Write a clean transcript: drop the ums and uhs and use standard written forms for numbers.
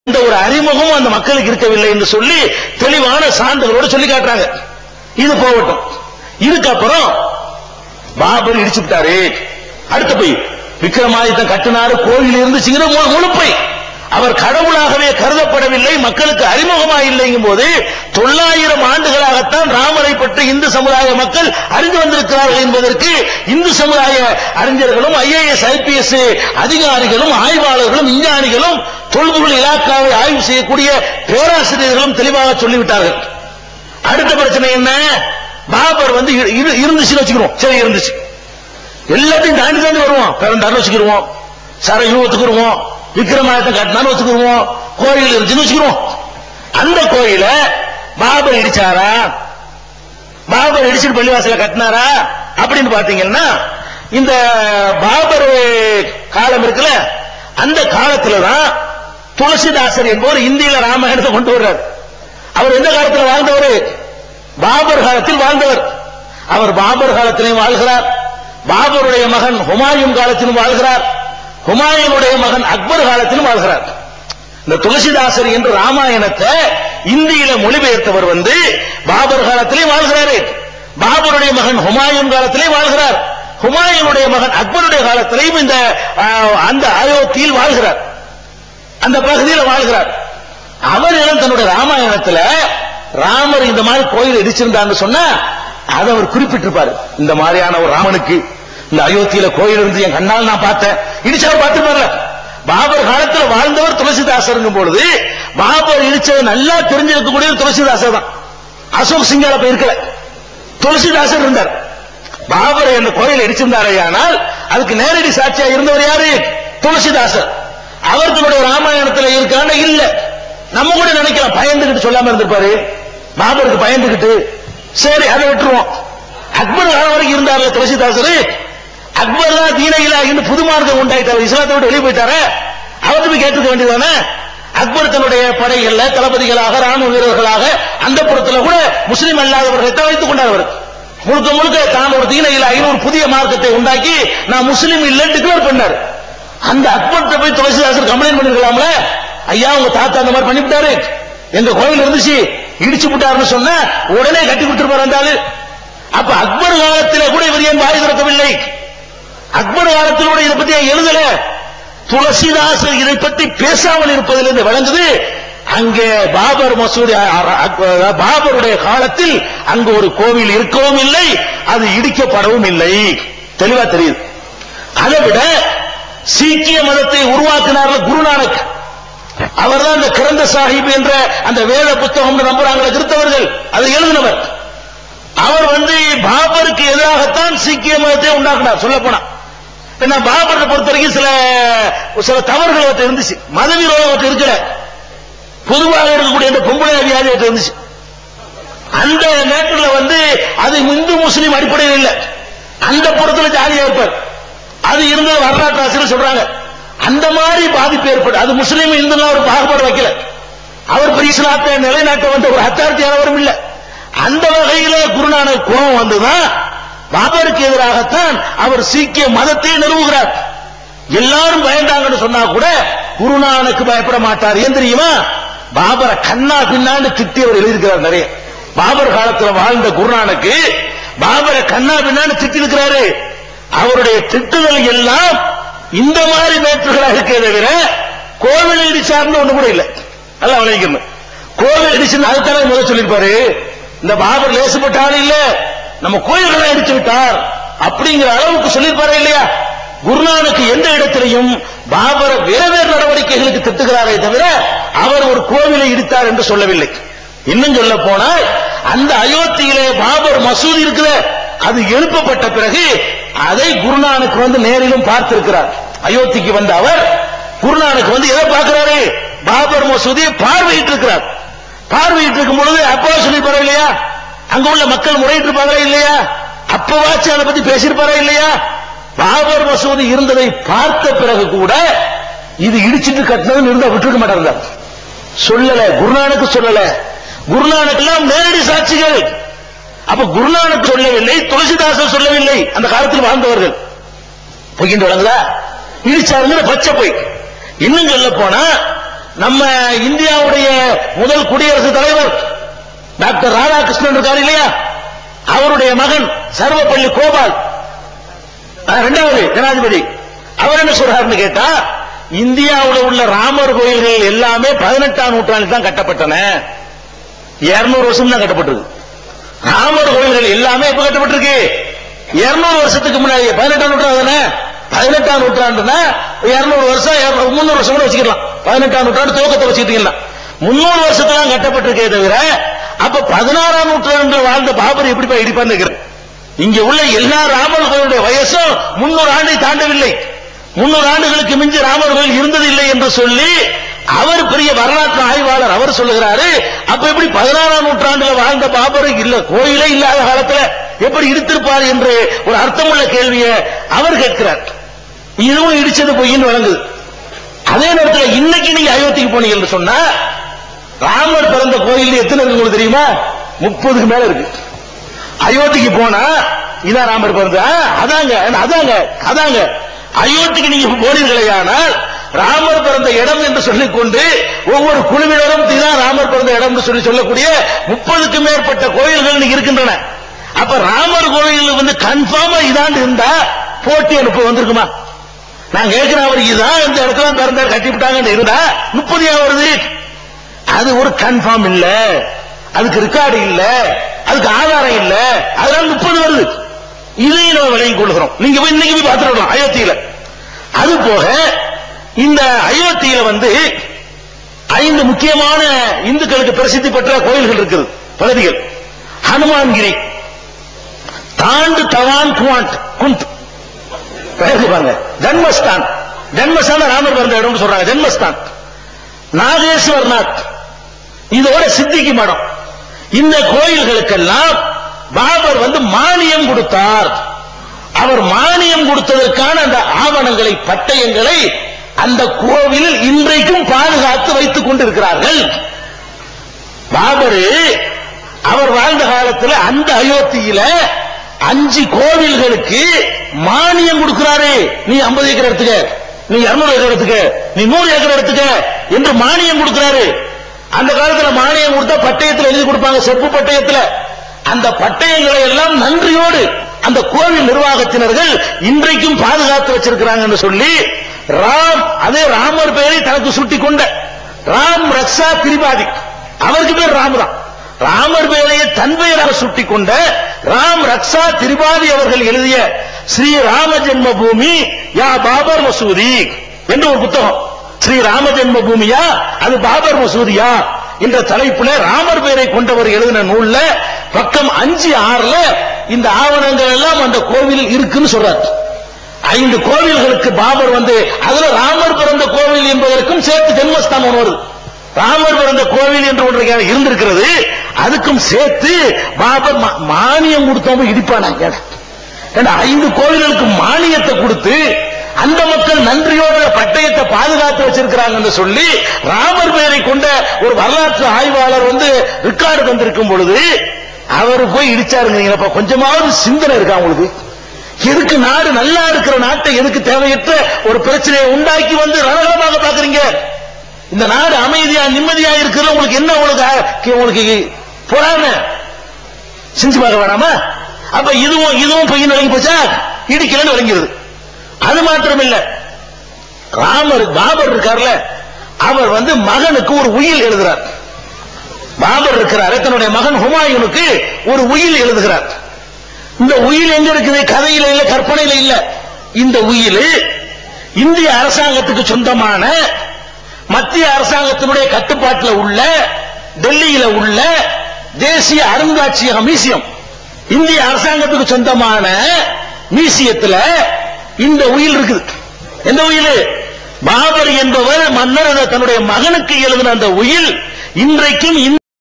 இந்த ஒரு அறிமுகம் அந்த மக்களுக்கு இருக்கவில்லை என்று சொல்லி தெளிவான சான்றுகளோடு சொல்லி காட்டுறாங்க. இது போகட்டும். இதுக்கப்புறம் பாபர் இடிச்சு விட்டாரு. அடுத்து போய் விக்ரமாதித்தன் கட்டினாரு, கோயில் இருந்துச்சுங்கிற முழுப்பை அவர் கடவுளாகவே கருதப்படவில்லை, மக்களுக்கு அறிமுகமாக இல்லைங்கும் போது 900 ஆண்டுகளாகத்தான் ராமரை பற்றி இந்து சமுதாய மக்கள் அறிந்து வந்திருக்கிறார்கள் என்பதற்கு இந்து சமுதாய அறிஞர்களும் IAS IPS அதிகாரிகளும் ஆய்வாளர்களும் விஞ்ஞானிகளும் தொல்பொருள் இலாக்காவை ஆய்வு செய்யக்கூடிய பேராசிரியர்களும் தெளிவாக சொல்லிவிட்டார்கள். அடுத்த பிரச்சனை என்ன? பாபர் வந்து இருந்துச்சுன்னு வச்சுக்கிறோம். சரி, இருந்துச்சு, எல்லாத்தையும் தாண்டி தாண்டி வருவோம். பிறந்தாரு வச்சுக்கிடுவோம், சர யூகத்துக்கு வருவோம், விக்ரமாதித்தன் கட்டினான்னு வச்சுக்கிடுவோம், கோயில் இருந்துச்சுன்னு வச்சுக்கிறோம். அந்த கோயில பாபர் இடிச்சாரா, பாபர் இடிச்சுட்டு பள்ளிவாசல கட்டினாரா அப்படின்னு பாத்தீங்கன்னா, இந்த பாபர் காலம் இருக்குல்ல, அந்த காலத்துலதான் துளசிதாசர் என்பவர் இந்தியில ராமாயணத்தை கொண்டு வர்றார். அவர் எந்த காலத்தில் வாழ்ந்தவர்? பாபர் காலத்தில் வாழ்ந்தவர். அவர் பாபர் காலத்திலும் வாழ்கிறார், பாபருடைய மகன் ஹுமாயூன் காலத்திலும் வாழ்கிறார், ஹுமாயூனுடைய மகன் அக்பர் காலத்திலும் வாழ்கிறார். இந்த துளசிதாசர் என்று ராமாயணத்தை இந்தியில மொழிபெயர்த்தவர் வந்து பாபர் காலத்திலே வாழ்கிறாரு, பாபருடைய மகன் ஹுமாயூன் காலத்திலே வாழ்கிறார், ஹுமாயூனுடைய மகன் அக்பருடைய காலத்திலேயும் இந்த அந்த அயோத்தியில் வாழ்கிறார், அந்த பகுதியில் வாழ்கிறார். அவரிடம் தன்னுடைய ராமாயணத்துல ராமர் இந்த மாதிரி கோயில் இடிச்சிருந்தான்னு சொன்னா அதை அவர் குறிப்பிட்டிருப்பாரு. இந்த மாதிரியான ஒரு ராமனுக்கு இந்த அயோத்தியில கோயில் இருந்து என் கண்ணால் நான் பார்த்தேன், இடிச்சவர் பார்த்துப்பார்ல. பாபர் காலத்தில் வாழ்ந்தவர் துளசிதாசர் பொழுது பாபர் இடிச்சது நல்லா தெரிஞ்சிருக்கக்கூடிய துளசிதாசர் தான். அசோக் சிங்கால போய் இருக்கல, துளசிதாசர் இருந்தார். பாபர் அந்த கோயில் இடிச்சிருந்தாரே, ஆனால் அதுக்கு நேரடி சாட்சியா இருந்தவர் யாரு? துளசிதாசர். அவர் தன்னுடைய ராமாயணத்தில் இருக்கான இல்ல. நம்ம கூட நினைக்கலாம் பயந்துகிட்டு சொல்லாம இருந்திருப்பாரு, பாபருக்கு பயந்துகிட்டு சரி அதை விட்டுருவோம். அக்பர் காலம் வரைக்கும் இருந்தார்ல துளசிதாசர், அக்பர் தான் தீனையிலா இன்னும் புது மார்க்கம் உண்டாயிட்டார், இஸ்லாத்தை விட்டு வெளியே போயிட்டாரு. அவருக்கு போய் கேட்டுக்க வேண்டியதானே? அக்பர் தன்னுடைய படைகள்ல தளபதிகளாக ராணுவ வீரர்களாக அந்த புறத்துல கூட முஸ்லீம் அல்லாதவர்களை தான் வைத்துக் கொண்டார். முழுக்க முழுக்க தான் ஒரு தீனையிலா ஒரு புதிய மார்க்கத்தை உண்டாக்கி நான் முஸ்லீம் இல்லைன்னு டிக்ளேர் பண்ணார். அந்த அக்பர்கிட்ட போய் துளசிதாசர் கம்ப்ளைண்ட் பண்ணிருக்கலாம்ல, ஐயா உங்க தாத்தா அந்த மாதிரி பண்ணிவிட்டாரு, எங்க கோயில் இருந்துச்சு இடிச்சு விட்டாருன்னு சொன்ன உடனே கட்டி கொடுத்துருப்பாரு அந்த ஆளு. அப்ப அக்பர் காலத்தில் கூட இவர் ஏன் வாய் திறக்கவில்லை? அக்பர் காலத்தில் கூட இதை பத்தி எழுதல. துளசிதாசர் இதை பற்றி பேசாமல் இருப்பதிலிருந்து விளங்குது அங்கே பாபர் மசூதி பாபருடைய காலத்தில் அங்கு ஒரு கோவில் இருக்கவும் இல்லை, அது இடிக்கப்படவும் இல்லை. தெளிவா தெரியுது. அதை விட சீக்கிய மதத்தை உருவாக்கினார்கள் குருநானக். அவர் தான் இந்த கிரந்த சாஹிப் என்ற அந்த வேத புத்தகம் நம்புறாங்க கிறிஸ்தவர்கள், அதை எழுதினவர். அவர் வந்து பாபருக்கு எதிராகத்தான் சீக்கிய மதத்தை உண்டாக்குனார். சொல்ல போனா பாபரை பொறுத்த வரைக்கும் சில தவறுகள் இருந்துச்சு, மதவிரோதம் இருக்கல, பொதுவாக இருக்கக்கூடிய இந்த பொம்பளை வியாதி இருந்துச்சு. அந்த நேரத்தில் வந்து அது இந்து முஸ்லீம் அடிப்படையில் இல்லை, அந்த புறத்தில் ஜாலியா இருப்பார். அது இருந்த வரலாற்று ஆசிரியர் சொல்றாங்க அந்த மாதிரி பாதிப்பு ஏற்படும். அது முஸ்லீம் இந்து ஒரு பாகுபாடு வைக்கல, அவர் பெரிய இஸ்லாத்தை நிலைநாட்ட வந்த ஒரு அத்தாரிட்டியானவரும் இல்லை. அந்த வகையில குருநானக் கோபம் வந்துதான் பாபருக்கு எதிராகத்தான் அவர் சீக்கிய மதத்தை நிறுவுகிறார். எல்லாரும் பயந்தாங்கன்னு சொன்னா கூட குருநானக்கு பயப்பட மாட்டார். ஏன் தெரியுமா? பாபரை கண்ணா பின்னான்னு திட்டி அவர் எழுதியிருக்கிறார் நிறைய. பாபர் காலத்தில் வாழ்ந்த குருநானக்கு பாபரை கண்ணா பின்னான்னு திட்டி இருக்கிறாரு. அவருடைய திட்டுதல் எல்லாம் இந்த மாதிரி மேற்றுகளாக இருக்கே தவிர கோவில் இடிச்சார்னு ஒண்ணு கூட இல்லை. நல்லா விளைவிக்கணும். கோவில் இடிச்சுன்னு அதுக்கான முதல் சொல்லியிருப்பாரு, இந்த பாபர் லேசுப்பட்ட ஆள் இல்ல, நம்ம கோயில்களை இடிச்சு விட்டார் அப்படிங்கிற அளவுக்கு சொல்லியிருப்பாரு இல்லையா? குருநானக்கு எந்த இடத்திலையும் பாபர வேறு நடவடிக்கைகளுக்கு திட்டுகிறாரே தவிர அவர் ஒரு கோவிலை இடித்தார் என்று சொல்லவில்லை. இன்னும் சொல்ல போனால் அந்த அயோத்தியிலே பாபர் மசூதி இருக்கிற அது எழுப்பப்பட்ட பிறகு அதை குருநானக் வந்து நேரிலும் பார்த்திருக்கிறார். அயோத்திக்கு வந்த அவர் குருநானக் வந்து எதை பார்க்கிறாரு? பாபர் மசூதியை பார்வையிட்டு இருக்கிறார். பார்வையிட்டு இருக்கும் பொழுது அப்பா சொல்லிருப்பாரா இல்லையா? அங்க உள்ள மக்கள் முறையிட்டு இருப்பாங்களா இல்லையா? அப்பவாச்சும் அதை பத்தி பேசியிருப்பாரா இல்லையா? பாபர் மசூதி இருந்ததை பார்த்த பிறகு கூட இது இடிச்சிட்டு கட்டினது இருந்தா விட்டுருக்க மாட்டார். சொல்லல, குருநானக் சொல்லல. குருநானக் எல்லாம் நேரடி சாட்சிகள். அப்ப குருநானக் சொல்லவில்லை, துளசிதாசர் சொல்லவில்லை. அந்த காலத்தில் வாழ்ந்தவர்கள் பொய்கின்ற வழங்குதா இடிச்சாருங்கிற பச்சை பொய். இன்னும் சொல்ல போனா நம்ம இந்தியாவுடைய முதல் குடியரசுத் தலைவர் டாக்டர் ராதாகிருஷ்ணன் இருக்காரு இல்லையா, அவருடைய மகன் சர்வப்பள்ளி கோபால் இரண்டாவது ஜனாதிபதி, அவர் என்ன சொல்றாருன்னு கேட்டா, இந்தியாவில் உள்ள ராமர் கோயில்கள் எல்லாமே 18ஆம் நூற்றாண்டில் தான் கட்டப்பட்டன. 200 வருஷம் தான் கட்டப்பட்டது. ராமர் கோயில்கள் எல்லாமே எப்ப கட்டப்பட்டிருக்கு? 200 வருஷத்துக்கு முன்னாடி. 18ஆம் நூற்றாண்டு தானே. 18ஆம் நூற்றாண்டுனா 200 வருஷம் 300 வருஷம் கூட வச்சுக்கலாம். 18ஆம் நூற்றாண்டு துவக்கத்தை வச்சுக்கிட்டீங்கன்னா 300 வருஷத்துல தான் கட்டப்பட்டிருக்கே தவிர, அப்ப 16ஆம் நூற்றாண்டு வாழ்ந்த பாபர் எப்படி போய் இடிப்பான்னு கேக்குறேன். இங்க உள்ள எல்லா ராமர் கோயிலுடைய வயசும் 300 ஆண்டை தாண்டவில்லை. 300 ஆண்டுகளுக்கு மிஞ்சி ராமர் கோயில் இருந்தது இல்லை என்று சொல்லி அவர் பெரிய வரலாற்று ஆய்வாளர். அவர் சொல்லுகிறாரு, அப்ப எப்படி 16ஆம் நூற்றாண்டுல வாழ்ந்த பாபர் இல்ல கோயிலே இல்லாத காலத்துல எப்படி இடித்திருப்பார் என்று ஒரு அர்த்தமுள்ள கேள்வியை அவர் கேட்கிறார். இதுவும் இடிச்சது பொய்ன்னு வழங்குது. அதே நேரத்தில் இன்னைக்கு நீங்க அயோத்திக்கு போனீங்க என்று சொன்னா, ராமர் பிறந்த கோயில் எத்தனை இருக்கு உங்களுக்கு தெரியுமா? 30க்கு மேல இருக்கு. அயோத்திக்கு போனா இதான் ராமர் பிறந்த அதாங்க அயோத்திக்கு நீங்க போனீர்களேயானால் ராமர் பிறந்த இடம் என்று சொல்லிக்கொண்டு ஒவ்வொரு குழுவினரும் இதுதான் ராமர் பிறந்த இடம் என்று சொல்லக்கூடிய 30க்கும் மேற்பட்ட கோயில்கள் இருக்கின்றன. அப்ப ராமர் கோயில் வந்து கன்ஃபார்மா இதான் இருந்தா போட்டி அனுப்ப வந்திருக்குமா? நான் கேட்கிறேன், அவர் இதுதான் இந்த இடத்துல பிறந்தார் கட்டிவிட்டாங்க இருந்தா 30 வருது. அது ஒரு கன்ஃபார்ம் இல்ல, அதுக்கு ரெக்கார்டு இல்ல, அதுக்கு ஆதாரம் இல்ல, அதனால 30 வருது. இதையும் நம்ம விளங்கிக் கொள்கிறோம். நீங்க போய் இன்னைக்கு போய் பார்த்துடலாம் அயோத்தியில. அது போக இந்த அயோத்தியில வந்து 5 முக்கியமான இந்துக்களுக்கு பிரசித்தி பெற்ற கோயில்கள் இருக்குது, பகுதிகள். ஹனுமான்கிரி, தாண்டு தவான் குண்ட் பாருங்க, ஜன்மஸ்தான். ஜன்மஸ்தான் ராமர் பிறந்த இடம் சொல்றாங்க. ஜன்மஸ்தான், நாகேஸ்வர்நாத், இதோட சித்திக்கு மடம். இந்த கோயில்களுக்கெல்லாம் பாபர் வந்து மானியம் கொடுத்தார். அவர் மானியம் கொடுத்ததற்கான அந்த ஆவணங்களை, பட்டயங்களை அந்த கோவிலில் இன்றைக்கும் பாதுகாத்து வைத்துக் கொண்டிருக்கிறார்கள். பாபர் அவர் வாழ்ந்த காலத்தில் அந்த அயோத்தியில 5 கோவில்களுக்கு மானியம் கொடுக்கிறாரு. நீ 50 ஏக்கர் எடுத்துக்க, நீ 200 ஏக்கர் எடுத்துக்க, நீ 100 ஏக்கர் எடுத்துக்க என்று மானியம் கொடுக்கிறாரு. அந்த காலத்துல மானியம் கொடுத்தா பட்டயத்தில் எழுதி கொடுப்பாங்க, செப்பு பட்டயத்தில். அந்த பட்டயங்களை எல்லாம் நன்றியோடு அந்த கோவில் நிர்வாகத்தினர்கள் இன்றைக்கும் பாதுகாத்து வச்சிருக்கிறாங்க என்று சொல்லி ராம், அதே ராமர் பெயரை தனக்கு சுட்டி கொண்ட ராம் ரக்ஷா திரிபாதி, அவருக்கு பேர் ராம் தான். ராமர் பெயரையை தன் பெயராக சுட்டி கொண்ட ராம் ரக்ஷா திரிபாதி அவர்கள் எழுதிய ஸ்ரீ ராம ஜென்ம பூமி யா பாபர் மசூதி என்று ஒரு புத்தகம். ஸ்ரீ ராம ஜென்ம பூமியா அது பாபர் மசூதியா என்ற தலைப்புல ராமர் பெயரை கொண்டவர் எழுதின நூல்ல பக்கம் 5-6ல இந்த ஆவணங்கள் எல்லாம் அந்த கோவிலில் இருக்குன்னு சொல்றார். 5 கோவில்களுக்கு பாபர் வந்து அதுல ராமர் பிறந்த கோவில் என்பதற்கும் சேர்த்து ஜென்மஸ்தானம் வருது. ராமர் பிறந்த கோவில் என்று ஒன்று இருந்திருக்கிறது, அதுக்கும் சேர்த்து பாபர் மானியம் கொடுத்தவங்க இடிப்பானாங்க. 5 கோவில்களுக்கு மானியத்தை கொடுத்து அந்த மக்கள் நன்றியோட பட்டயத்தை பாதுகாத்து வச்சிருக்கிறாங்க என்று சொல்லி ராமர் பெயரை கொண்ட ஒரு வரலாற்று ஆய்வாளர் வந்து ரெக்கார்டு தந்திருக்கும் பொழுது அவர் போய் இடிச்சாருங்க. கொஞ்சமாவது சிந்தனை இருக்கா உங்களுக்கு? எதுக்கு நாடு நல்லா இருக்கிற நாட்டை எதுக்கு தேவையற்ற ஒரு பிரச்சனையை உண்டாக்கி வந்து ரணகலமாக பாக்குறீங்க? இந்த நாடு அமைதியா நிம்மதியா இருக்கிறது உங்களுக்கு என்ன? உங்களுக்கு பொறாமை செஞ்சு பார்க்க வேணாமா? அப்ப இதுவும் பையன் வழங்கி போச்சா? இடிக்கலன்னு வழங்கிறது. அது மாத்திரமில்ல, பாபர் இருக்கார்ல, அவர் வந்து மகனுக்கு ஒரு உயில் எழுதுறார். பாபர் இருக்கிறார், தன்னுடைய மகன் ஹுமாயூனுக்கு ஒரு உயில் எழுதுகிறார். இந்த உயில் எங்க இருக்குது? கதையில இல்ல, கற்பனையில இல்ல. இந்த உயில் இந்திய அரசாங்கத்துக்கு சொந்தமான, மத்திய அரசாங்கத்தினுடைய கட்டுப்பாட்டில் உள்ள, டெல்லியில உள்ள தேசிய அருங்காட்சியகம் மியூசியம், இந்திய அரசாங்கத்துக்கு சொந்தமான மியூசியத்தில் இந்த உயில் இருக்குது. எந்த உயில்? பாபர் என்பவர் மன்னர் தன்னுடைய மகனுக்கு எழுதின அந்த உயில் இன்றைக்கும்